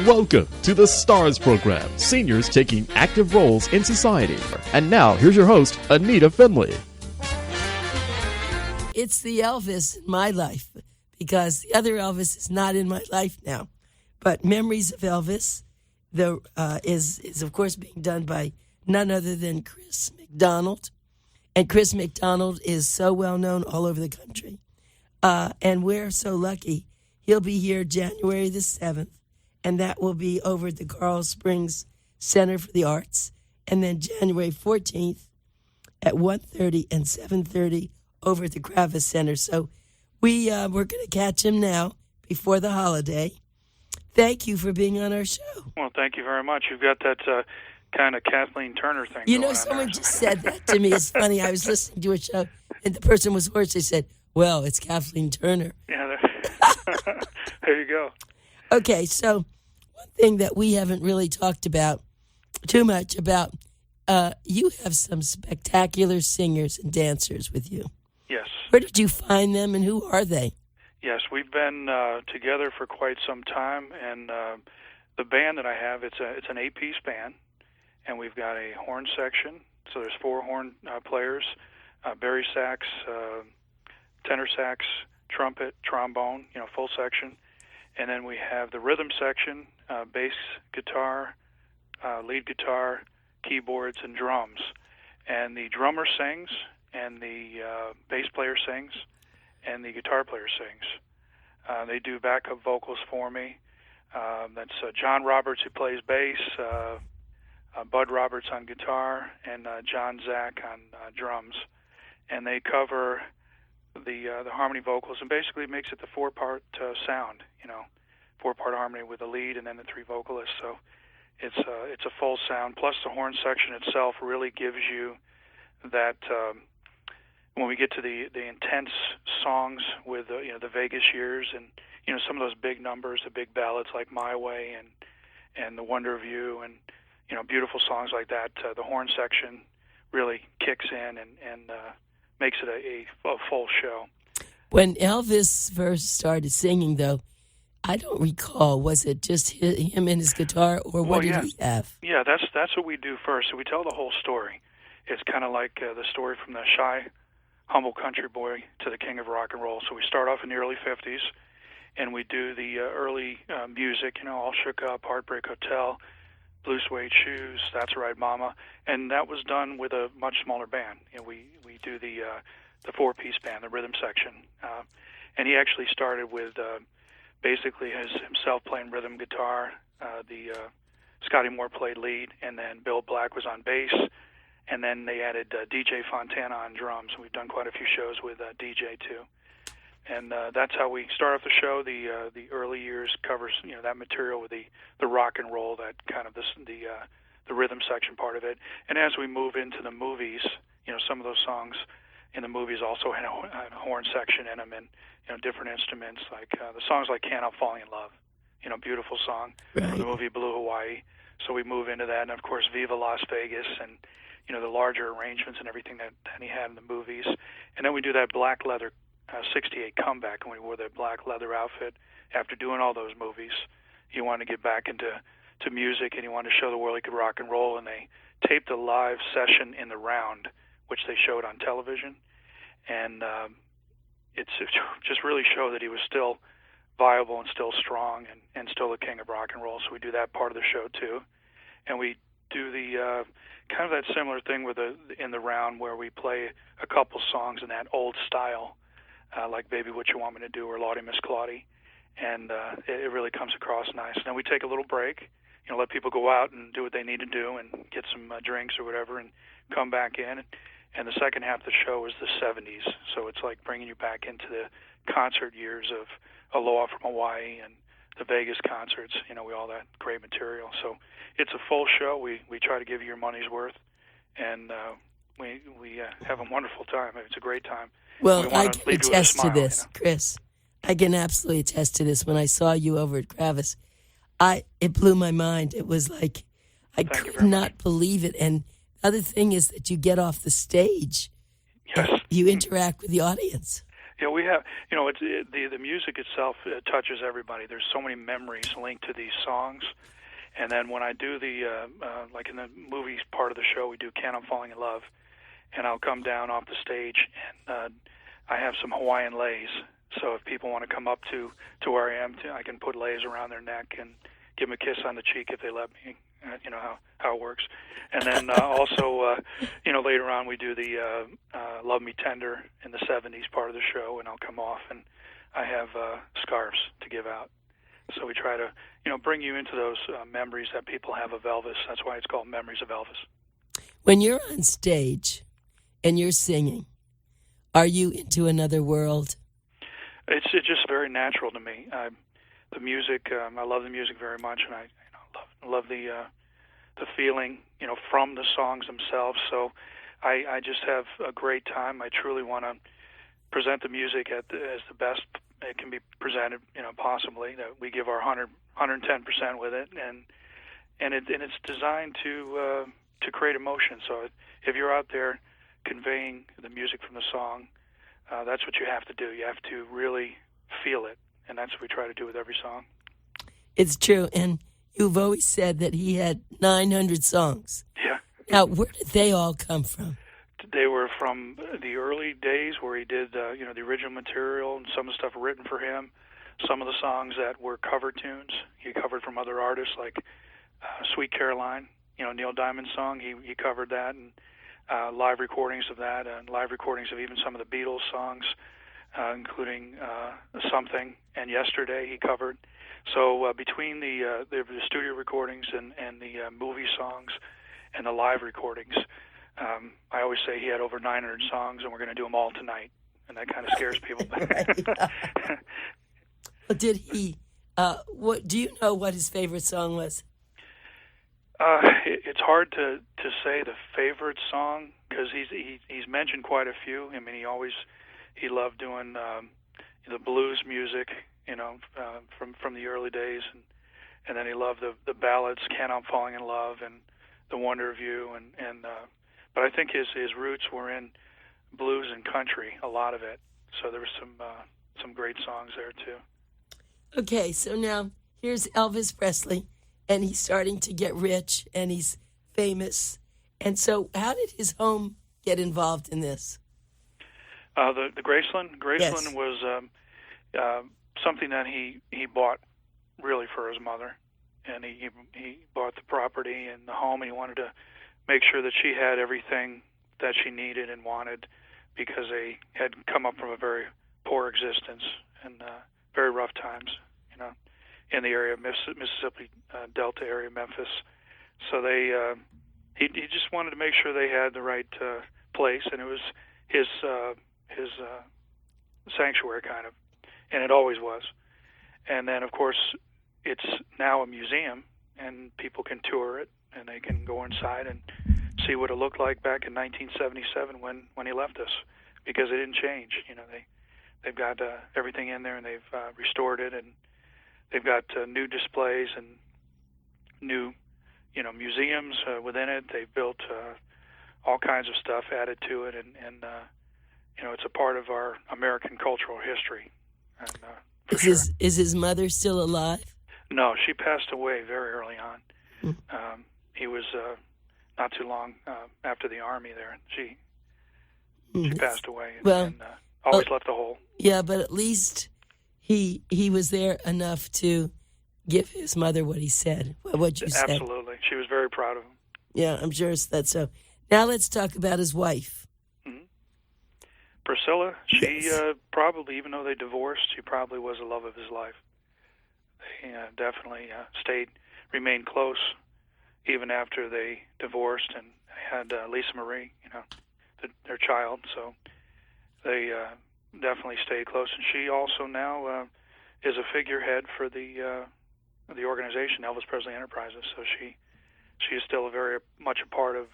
Welcome to the STARS program, seniors taking active roles in society. And now, here's your host, ANITA FINLEY. It's the Elvis in my life, because the other Elvis is not in my life now. But Memories of Elvis is of course being done by none other than Chris MacDonald. And Chris MacDonald is so well known all over the country. And we're so lucky. He'll be here January the 7th, and that will be over at the Coral Springs Center for the Arts. And then January 14th at 1:30 and 7:30 over at the Kravis Center. So we're going to catch him now before the holiday. Thank you for being on our show. Well, thank you very much. You've got that kind of Kathleen Turner thing You going know, on someone there. just said that to me. It's funny. I was listening to a show, and the person was hoarse. They said, well, it's Kathleen Turner. Yeah, there you go. Okay, so one thing that we haven't really talked about too much about, you have some spectacular singers and dancers with you. Yes. Where did you find them, and who are they? Yes, we've been together for quite some time, and the band that I have, it's an 8-piece band, and we've got a horn section. So there's 4 horn players, bari sax, tenor sax, trumpet, trombone, full section. And then we have the rhythm section, bass guitar, lead guitar, keyboards, and drums. And the drummer sings, and the bass player sings, and the guitar player sings. They do backup vocals for me. That's John Roberts, who plays bass, Bud Roberts on guitar, and John Zach on drums. And they cover the harmony vocals, and basically makes it the 4-part sound, 4-part harmony with the lead and then the 3 vocalists. So it's a full sound. Plus the horn section itself really gives you that. When we get to the intense songs with the Vegas years and some of those big numbers, the big ballads like My Way and The Wonder of You and beautiful songs like that, the horn section really kicks in and makes it a full show. When Elvis first started singing, though, I don't recall, was it just him and his guitar, or what did he have? Yeah, that's what we do first. So we tell the whole story. It's kind of like the story from the shy, humble country boy to the king of rock and roll. So we start off in the early 50s, and we do the early music, All Shook Up, Heartbreak Hotel, Blue Suede Shoes, That's Right Mama, and that was done with a much smaller band. We do the 4-piece band, the rhythm section, and he actually started with basically himself playing rhythm guitar. Scotty Moore played lead, and then Bill Black was on bass, and then they added DJ Fontana on drums. We've done quite a few shows with DJ too. And that's how we start off the show. The early years covers that material with the rock and roll, that kind of the rhythm section part of it. And as we move into the movies, some of those songs in the movies also had a horn section in them, and different instruments, like the songs like Can't Help Falling in Love, beautiful song, from the movie Blue Hawaii. So we move into that, and of course Viva Las Vegas, and the larger arrangements and everything that he had in the movies. And then we do that black leather 68 comeback, and we wore that black leather outfit after doing all those movies. He wanted to get back into music, and he wanted to show the world he could rock and roll, and they taped a live session in the Round, which they showed on television, and it just really showed that he was still viable and still strong and still the king of rock and roll. So we do that part of the show too, and we do the kind of that similar thing in the Round, where we play a couple songs in that old style, like Baby What You Want Me to Do or Lawdy Miss Claudie, and it really comes across nice. And then we take a little break, let people go out and do what they need to do and get some drinks or whatever, and come back in. And the second half of the show is the 70s, so it's like bringing you back into the concert years of Aloha from Hawaii and the Vegas concerts, with all that great material. So it's a full show. We try to give you your money's worth, and we have a wonderful time. It's a great time. Well, I can attest to this, Chris. I can absolutely attest to this. When I saw you over at Kravis, it blew my mind. It was like I could not believe it. And the other thing is that you get off the stage. Yes. You interact with the audience. Yeah, we have. The music itself touches everybody. There's so many memories linked to these songs. And then when I do like in the movies part of the show, we do "Can I'm Falling in Love," and I'll come down off the stage and I have some Hawaiian leis. So if people want to come up to where I am, I can put leis around their neck and give them a kiss on the cheek if they let me. You know how it works. And then also, later on we do the "Love Me Tender" in the '70s part of the show, and I'll come off and I have scarves to give out. So we try to, bring you into those memories that people have of Elvis. That's why it's called Memories of Elvis. When you're on stage and you're singing, are you into another world? It's just very natural to me. The music, I love the music very much, and I love the feeling, from the songs themselves. So I just have a great time. I truly want to present the music as the best it can be presented, possibly. That we give our 110% with it, and it's designed to create emotion. So if you're out there conveying the music from the song, that's what you have to do. You have to really feel it, and that's what we try to do with every song. It's true, and you've always said that he had 900 songs. Yeah. Now, where did they all come from? They were from the early days where he did, the original material and some of the stuff written for him. Some of the songs that were cover tunes he covered from other artists, like "Sweet Caroline," Neil Diamond's song. He covered that, and live recordings of that, and live recordings of even some of the Beatles songs, including "Something" and "Yesterday" he covered. So between the studio recordings and the movie songs and the live recordings, I always say he had over 900 songs, and we're going to do them all tonight, and that kind of scares people. Well, did he? What do you know? What his favorite song was? It's hard to say the favorite song because he's mentioned quite a few. I mean, he loved doing the blues music, from the early days, and then he loved the ballads, "Can I'm Falling in Love" and "The Wonder of You," and but I think his roots were in blues and country, a lot of it. So there were some great songs there too. Okay, so now here's Elvis Presley, and he's starting to get rich, and he's famous. And so how did his home get involved in this? The Graceland? Graceland Yes. was something that he bought really for his mother. And he bought the property and the home, and he wanted to make sure that she had everything that she needed and wanted because they had come up from a very poor existence and very rough times, in the area of Mississippi Delta area, Memphis. So he just wanted to make sure they had the right place, and it was his sanctuary kind of, and it always was. And then, of course, it's now a museum, and people can tour it, and they can go inside and see what it looked like back in 1977 when he left us, because it didn't change. They've got everything in there, and they've restored it, and they've got new displays and new, museums within it. They've built all kinds of stuff added to it, and it's a part of our American cultural history. And, Is his mother still alive? No, she passed away very early on. He was not too long after the Army there. She passed away and always left a hole. Yeah, but at least he was there enough to give his mother what he said, what you said. Absolutely. She was very proud of him. Yeah, I'm sure that's so. Now let's talk about his wife. Mm-hmm. Priscilla, she probably, even though they divorced, she probably was the love of his life. They definitely remained close even after they divorced and had Lisa Marie, their child. So they definitely stayed close. And she also now is a figurehead for the organization, Elvis Presley Enterprises. So she is still very much a part of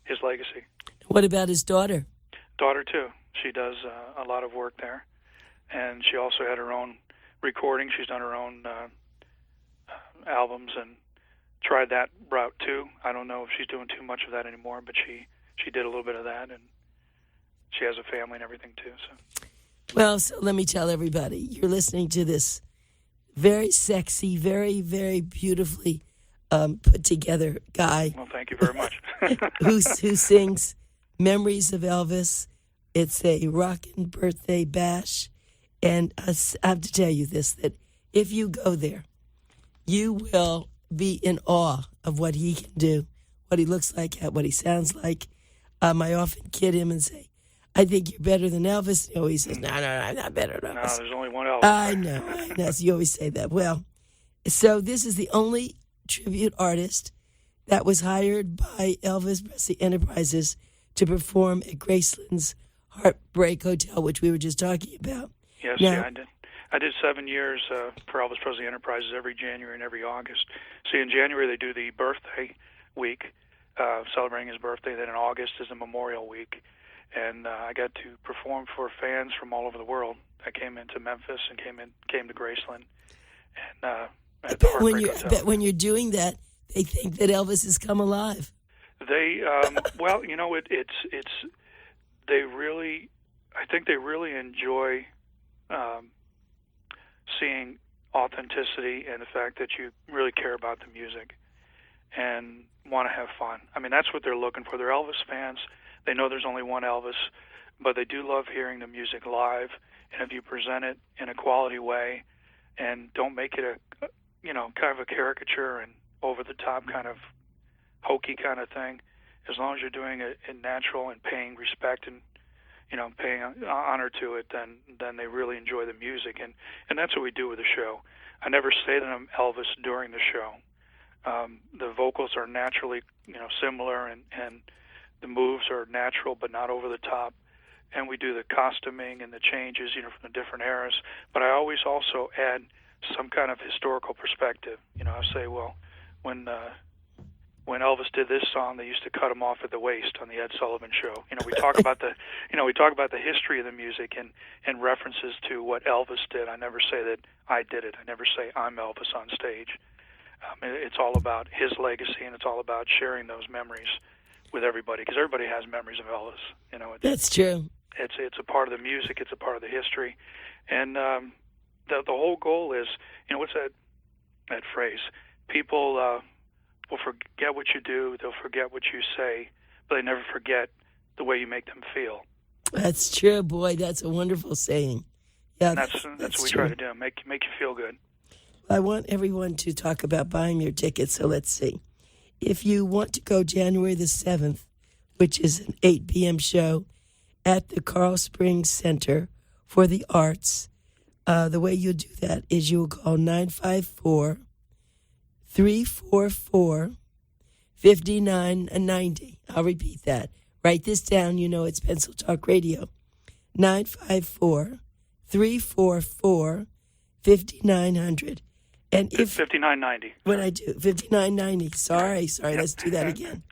his legacy. What about his daughter? Daughter, too. She does a lot of work there. And she also had her own recording. She's done her own albums and tried that route, too. I don't know if she's doing too much of that anymore, but she did a little bit of that, and she has a family and everything, too. So. Well, so let me tell everybody, you're listening to this very sexy, very, very beautifully put together guy. Well, thank you very much. who sings Memories of Elvis. It's a rockin' birthday bash. And I have to tell you this, that if you go there, you will be in awe of what he can do, what he looks like, what he sounds like. I often kid him and say, I think you're better than Elvis. He always says, no, I'm not better than Elvis. No, there's only one Elvis. I know. So you always say that. Well, so this is the only tribute artist that was hired by Elvis Presley Enterprises to perform at Graceland's Heartbreak Hotel, which we were just talking about. Yes, now, yeah, I did. I did 7 years for Elvis Presley Enterprises every January and every August. See, in January they do the birthday week, celebrating his birthday. Then in August is the Memorial Week. And I got to perform for fans from all over the world. I came into Memphis and came to Graceland. And at the Heartbreak Hotel. I bet when you're doing that, they think that Elvis has come alive. They, well, you know, they really, I think they really enjoy seeing authenticity and the fact that you really care about the music and want to have fun. I mean, that's what they're looking for. They're Elvis fans. They know there's only one Elvis, but they do love hearing the music live. And if you present it in a quality way and don't make it a, you know, kind of a caricature and over-the-top kind of hokey kind of thing, as long as you're doing it in natural and paying respect and, you know, paying honor to it, then they really enjoy the music. And that's what we do with the show. I never say that I'm Elvis during the show. The vocals are naturally, you know, similar, and the moves are natural but not over the top. And we do the costuming and the changes, you know, from the different eras. But I always also add some kind of historical perspective. You know, I say, well, when Elvis did this song, they used to cut him off at the waist on the Ed Sullivan Show. You know, we talk about the history of the music and references to what Elvis did. I never say that I did it. I never say I'm Elvis on stage. It's all about his legacy, and it's all about sharing those memories with everybody, because everybody has memories of Elvis. You know, that's true. It's a part of the music. It's a part of the history, and the whole goal is, you know, what's that phrase? People will forget what you do, they'll forget what you say, but they never forget the way you make them feel. That's true, boy. That's a wonderful saying. Yeah, and that's what we try to do. Make you feel good. I want everyone to talk about buying your tickets. So let's see. If you want to go January the 7th, which is an 8 p.m. show at the Coral Spings Center for the Arts, the way you'll do that is you'll call 954-344-5990. I'll repeat that. Write this down. You know it's Pencil Talk Radio. 954-344-5900. And if 5990. When I do 5990. Sorry. Let's do that again.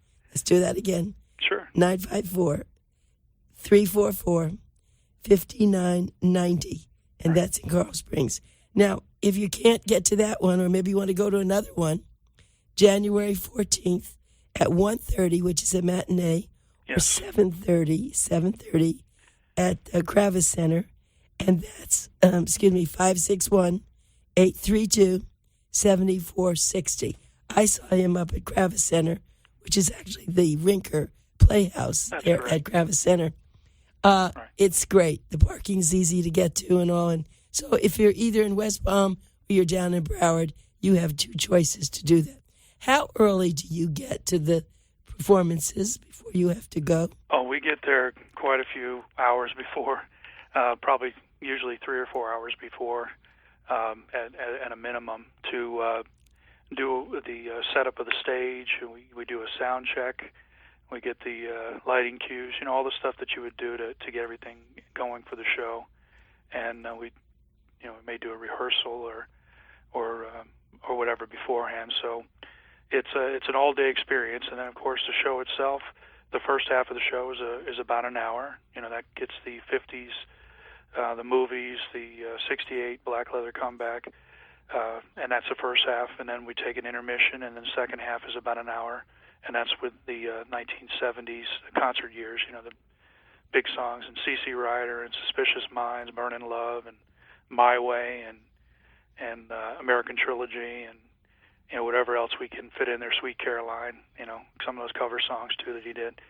Sure. 954-344-5990. And that's in Coral Springs. Now, if you can't get to that one, or maybe you want to go to another one, January 14th at 1:30, which is a matinee, yes. or 7:30 at the Kravis Center. And that's, 561-832-7460. I saw him up at Kravis Center, which is actually the Rinker Playhouse there at Kravis Center. Right. It's great. The parking's easy to get to and all. And so if you're either in West Palm or you're down in Broward, you have two choices to do that. How early do you get to the performances before you have to go? Oh, we get there quite a few hours before, probably usually 3 or 4 hours before, at a minimum, to do the setup of the stage. We do a sound check. We get the lighting cues, you know, all the stuff that you would do to get everything going for the show. And we may do a rehearsal or whatever beforehand. So it's an all-day experience. And then, of course, the show itself, the first half of the show is about an hour. You know, that gets the 50s, the movies, the 68 Black Leather Comeback, and that's the first half. And then we take an intermission, and then the second half is about an hour. And that's with the 1970s concert years, you know, the big songs, and C.C. Rider and Suspicious Minds, Burning Love, and My Way, and American Trilogy, and whatever else we can fit in there, Sweet Caroline, some of those cover songs too that he did.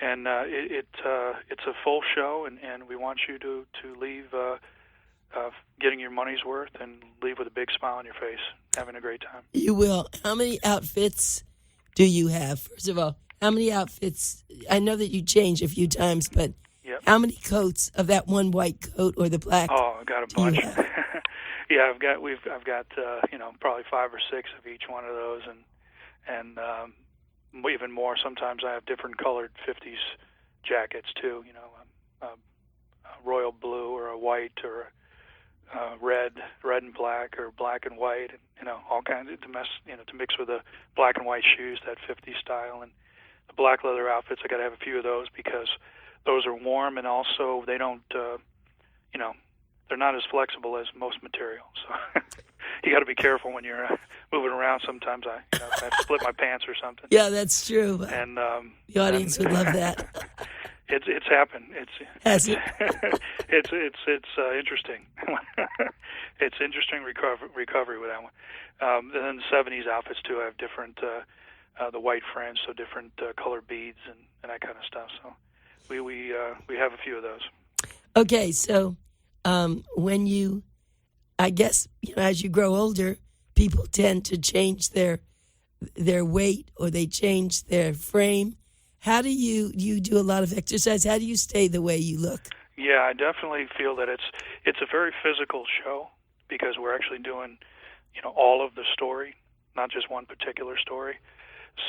And it's a full show, and we want you to leave getting your money's worth and leave with a big smile on your face, having a great time. You will. How many outfits do you have? First of all, how many outfits? I know that you change a few times, but Yep. How many coats of that one white coat or the black? Oh, I've got a bunch. Yeah, I've got probably 5 or 6 of each one of those, and even more. Sometimes I have different colored 50s jackets too. A royal blue or a white or red and black or black and white, and all kinds of to mix with the black and white shoes, that 50s style, and the black leather outfits. I got to have a few of those because those are warm, and also they don't they're not as flexible as most material. So you got to be careful when you're moving around. Sometimes I have to split my pants or something. Yeah, that's true. And the audience would love that. It's happened. Has it? It's interesting. It's interesting recovery with that one. And then the 70s outfits too. I have different the white fringe, so different color beads and that kind of stuff. So we have a few of those. Okay, so when you, I guess, as you grow older, people tend to change their weight or they change their frame. How do you do a lot of exercise? How do you stay the way you look? Yeah, I definitely feel that it's a very physical show because we're actually doing, all of the story, not just one particular story.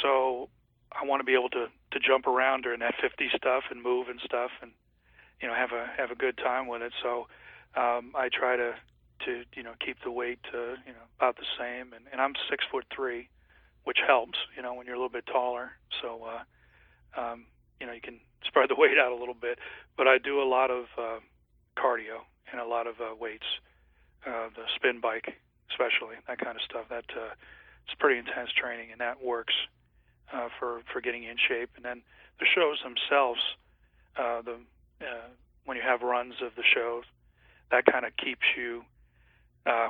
So I want to be able to jump around during that 50 stuff and move and stuff and have a good time with it. So I try to keep the weight about the same, and I'm 6'3", which helps when you're a little bit taller. So you can spread the weight out a little bit. But I do a lot of cardio and a lot of weights, the spin bike especially, that kind of stuff. That it's pretty intense training, and that works for getting in shape. And then the shows themselves, when you have runs of the shows, that kind of keeps you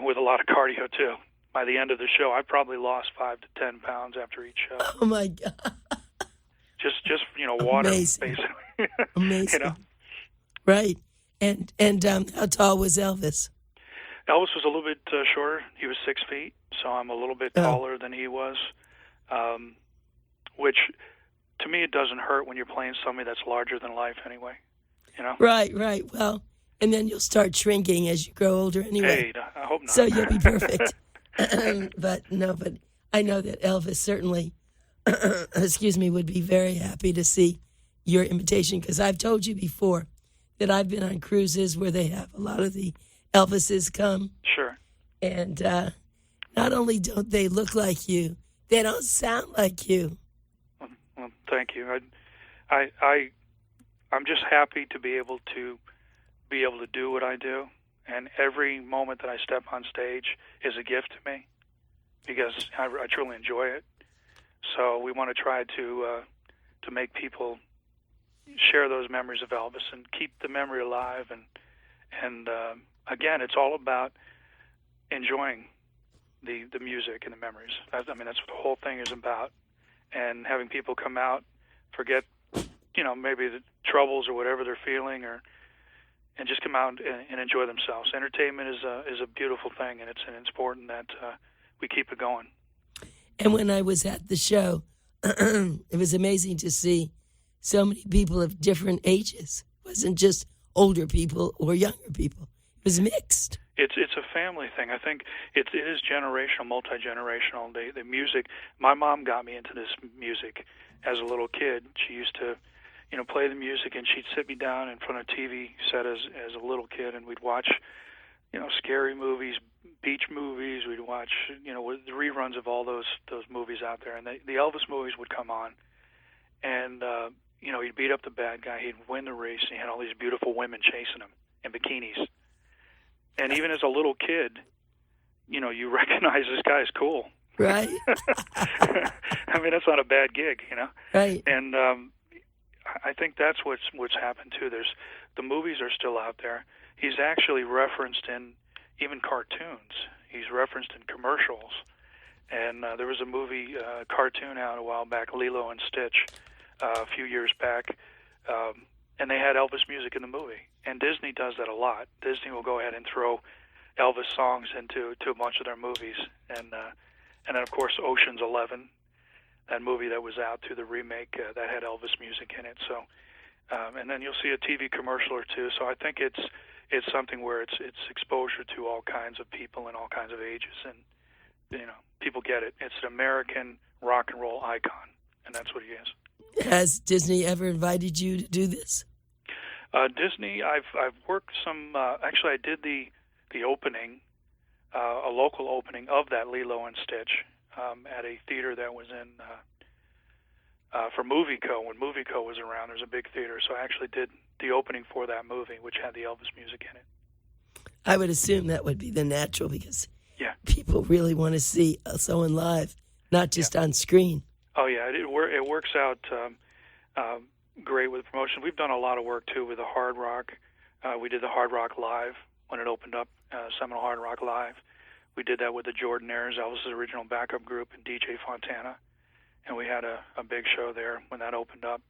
with a lot of cardio too. By the end of the show, I probably lost 5 to 10 pounds after each show. Oh my God! Just water, Amazing. basically. Amazing. Right. And how tall was Elvis? Elvis was a little bit shorter. He was 6 feet, so I'm a little bit taller than he was. Which, to me, it doesn't hurt when you're playing somebody that's larger than life anyway. Right. Well, and then you'll start shrinking as you grow older anyway. Hey, I hope not. So you'll be perfect. But I know that Elvis certainly, would be very happy to see your invitation, because I've told you before that I've been on cruises where they have a lot of the Elvises come. Sure. And not only don't they look like you, they don't sound like you. Well, thank you. I'm just happy to be able to do what I do, and every moment that I step on stage is a gift to me because I truly enjoy it. So we want to try to make people share those memories of Elvis and keep the memory alive. And again, it's all about enjoying the music and the memories. That's what the whole thing is about. And having people come out, forget, maybe the troubles or whatever they're feeling, and just come out and enjoy themselves. Entertainment is a beautiful thing, and it's important that we keep it going. And when I was at the show, it was amazing to see so many people of different ages. It wasn't just older people or younger people. It was mixed. It's a family thing. I think it is generational, multi-generational. The music, my mom got me into this music as a little kid. She used to, play the music, and she'd sit me down in front of a TV set as a little kid, and we'd watch, scary movies, beach movies. We'd watch, the reruns of all those movies out there. And the Elvis movies would come on, and he'd beat up the bad guy. He'd win the race, and he had all these beautiful women chasing him in bikinis. And even as a little kid, you recognize this guy's cool. Right. That's not a bad gig, Right. And I think that's what's happened too. The movies are still out there. He's actually referenced in even cartoons. He's referenced in commercials. And there was a movie cartoon out a while back, Lilo and Stitch, a few years back, and they had Elvis music in the movie. And Disney does that a lot. Disney will go ahead and throw Elvis songs into a bunch of their movies. And then, of course, Ocean's 11, that movie that was out through the remake, that had Elvis music in it. So, and then you'll see a TV commercial or two. So I think it's something where it's exposure to all kinds of people and all kinds of ages, and people get it. It's an American rock and roll icon, and that's what he is. Has Disney ever invited you to do this? Disney, I've worked some. Actually, I did the opening, a local opening of that Lilo and Stitch at a theater that was in for MovieCo. When MovieCo was around, there's a big theater, so I actually did the opening for that movie, which had the Elvis music in it. I would assume that would be the natural, because people really want to see someone live, not just on screen. Oh yeah, it works out great with promotion. We've done a lot of work too with the Hard Rock. We did the Hard Rock Live when it opened up, Seminole Hard Rock Live. We did that with the Jordanaires, Elvis's original backup group, and DJ Fontana, and we had a big show there when that opened up.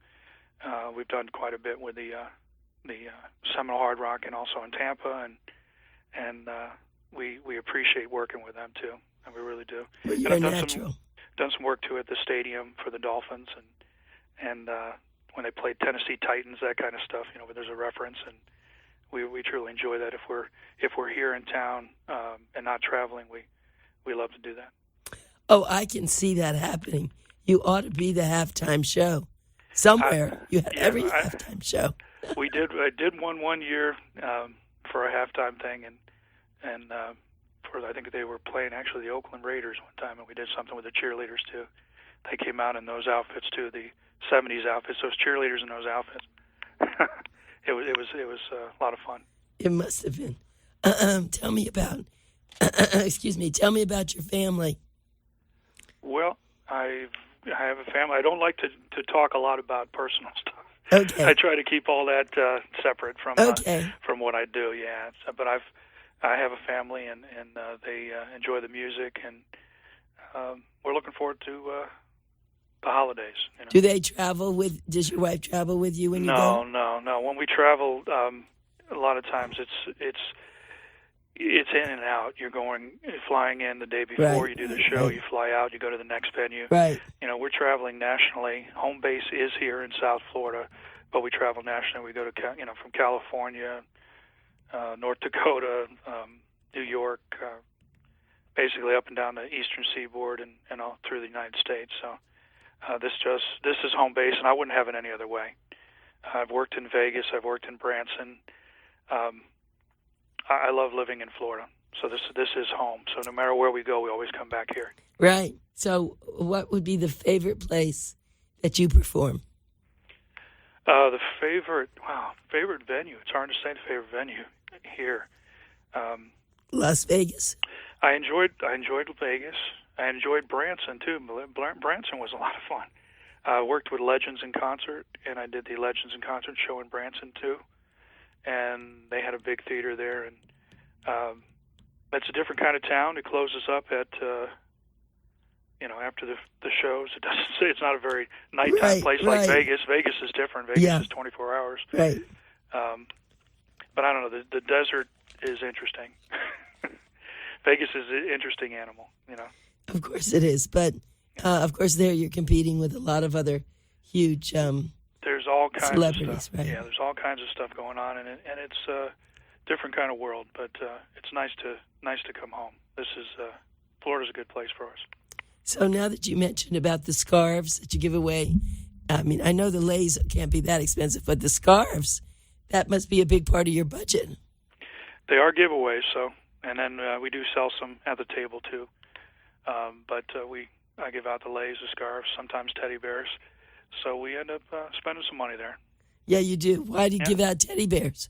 We've done quite a bit with the Seminole Hard Rock, and also in Tampa, and we appreciate working with them too, and we really do. Well, you're natural. Done some work too at the stadium for the Dolphins, and when they played Tennessee Titans, that kind of stuff. Where there's a reference, and we truly enjoy that. If we're here in town and not traveling, we love to do that. Oh, I can see that happening. You ought to be the halftime show somewhere. You had every halftime show. I did one year for a halftime thing, and for I think they were playing actually the Oakland Raiders one time, and we did something with the cheerleaders too. They came out in those outfits too, the '70s outfits. Those cheerleaders in those outfits. It was a lot of fun. It must have been. Tell me about. Tell me about your family. Well, I have a family. I don't like to talk a lot about personal stuff. Okay. I try to keep all that separate from what I do. Yeah, but I have a family, and they enjoy the music, and we're looking forward to the holidays. Do they travel with? Does your wife travel with you when you go? No. When we travel, a lot of times it's in and out. You're flying in the day before, you do the show, you fly out, you go to the next venue. Right. We're traveling nationally. Home base is here in South Florida, but we travel nationally. We go to from California, North Dakota, New York, basically up and down the eastern seaboard and all through the United States. So this is home base, and I wouldn't have it any other way. I've worked in Vegas. I've worked in Branson. I love living in Florida, so this is home. So no matter where we go, we always come back here. Right. So what would be the favorite place that you perform? The favorite venue. It's hard to say the favorite venue here. Las Vegas. I enjoyed Vegas. I enjoyed Branson too. Branson was a lot of fun. I worked with Legends in Concert, and I did the Legends in Concert show in Branson too. And they had a big theater there, and it's a different kind of town. It closes up at after the shows. It doesn't say it's not a very nighttime place like Vegas. Vegas is different. Vegas is 24 hours. Right. But I don't know. The desert is interesting. Vegas is an interesting animal. Of course it is, but of course there you're competing with a lot of other huge. There's all kinds celebrities, of stuff. right? Yeah, there's all kinds of stuff going on, and it's a different kind of world. But it's nice to come home. Florida's a good place for us. So now that you mentioned about the scarves that you give away, I mean, I know the leis can't be that expensive, but the scarves, that must be a big part of your budget. They are giveaways, and then we do sell some at the table too. But I give out the leis, the scarves, sometimes teddy bears. So we end up spending some money there. Yeah, you do. Why do you give out teddy bears?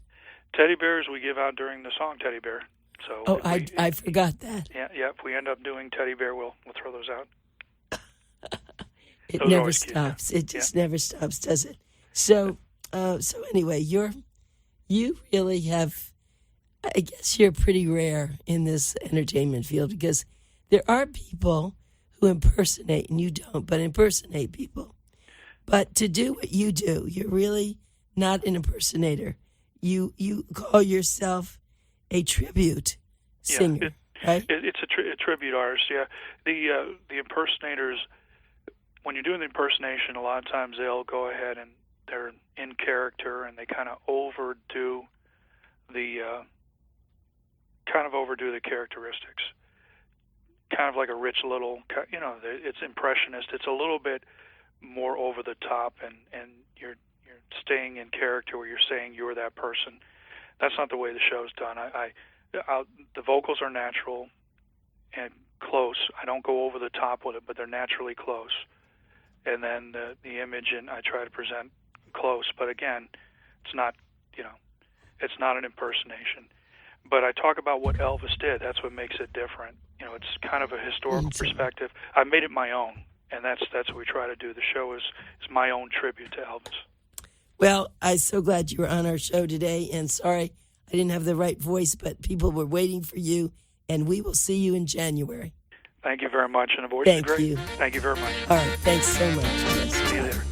Teddy bears we give out during the song Teddy Bear. So I forgot that. Yeah. If we end up doing Teddy Bear, we'll throw those out. It never stops. It just never stops, does it? So anyway, you really have. I guess you're pretty rare in this entertainment field because there are people who impersonate, and you don't, but impersonate people. But to do what you do, you're really not an impersonator. You call yourself a tribute singer, right? It's a tribute artist, yeah. The impersonators, when you're doing the impersonation, a lot of times they'll go ahead and they're in character and they kind of overdo the characteristics. Kind of like a rich little, it's impressionist. It's a little bit more over the top, and you're staying in character where you're saying you're that person. That's not the way the show's done. The vocals are natural and close. I don't go over the top with it, but they're naturally close. And then the image, and I try to present close. But again, it's not an impersonation. But I talk about what Elvis did. That's what makes it different. It's kind of a historical perspective. I made it my own, and that's what we try to do. The show is my own tribute to Elvis. Well, I'm so glad you were on our show today, and sorry I didn't have the right voice, but people were waiting for you, and we will see you in January. Thank you very much, and the voice is great. Thank you. Thank you very much. All right, thanks so much. Yes. See you later.